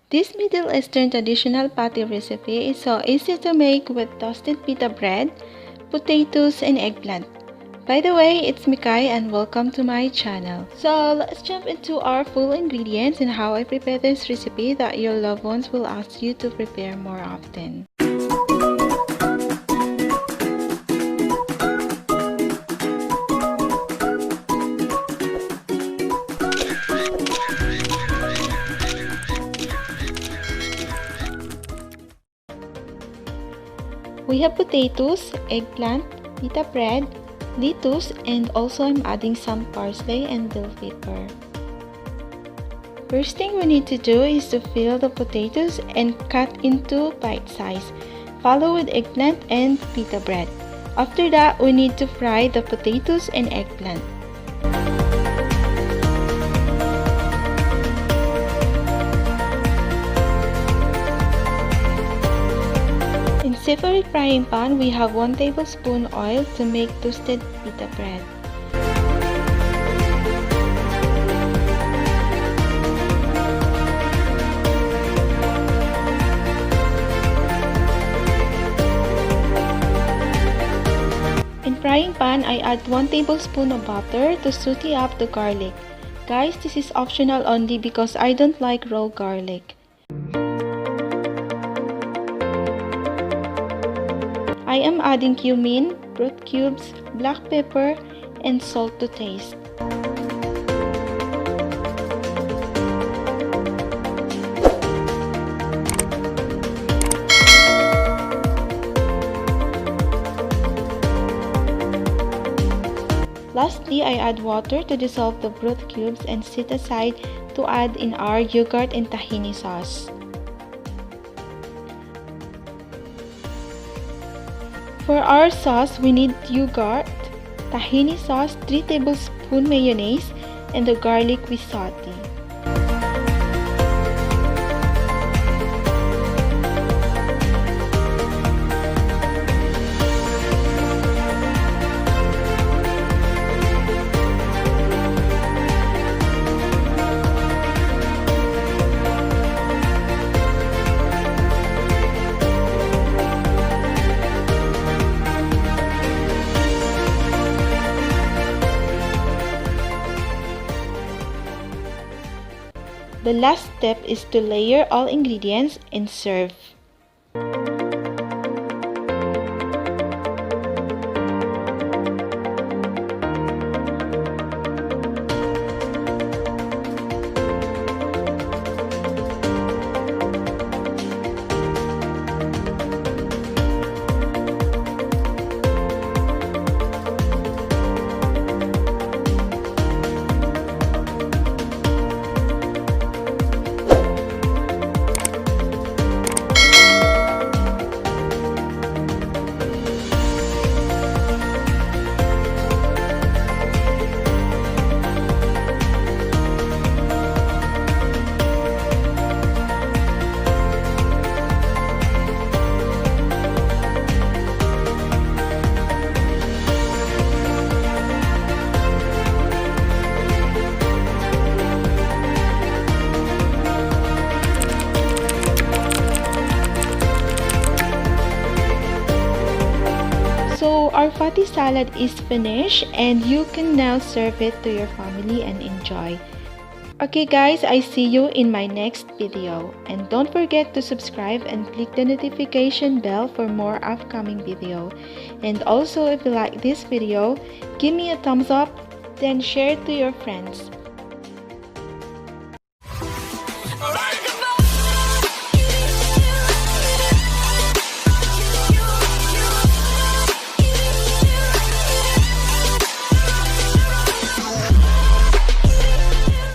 This Middle Eastern traditional patty recipe is so easy to make with toasted pita bread, potatoes, and eggplant. By the way, it's Mikay and welcome to my channel. So let's jump into our full ingredients and how I prepare this recipe that your loved ones will ask you to prepare more often. We have potatoes, eggplant, pita bread, lettuce, and also I'm adding some parsley and bell pepper. First thing we need to do is to fill the potatoes and cut into bite size, followed with eggplant and pita bread. After that, we need to fry the potatoes and eggplant. In separate frying pan, we have 1 tablespoon oil to make toasted pita bread. In frying pan, I add 1 tablespoon of butter to saute up the garlic. Guys, this is optional only because I don't like raw garlic. I am adding cumin, fruit cubes, black pepper, and salt to taste. Lastly, I add water to dissolve the fruit cubes and set aside to add in our yogurt and tahini sauce. For our sauce, we need yogurt, tahini sauce, 3 tablespoons mayonnaise, and the garlic we saute. The last step is to layer all ingredients and serve. So our fatty salad is finished and you can now serve it to your family and enjoy. Okay guys, I see you in my next video. And don't forget to subscribe and click the notification bell for more upcoming video. And also if you like this video, give me a thumbs up, then share it to your friends.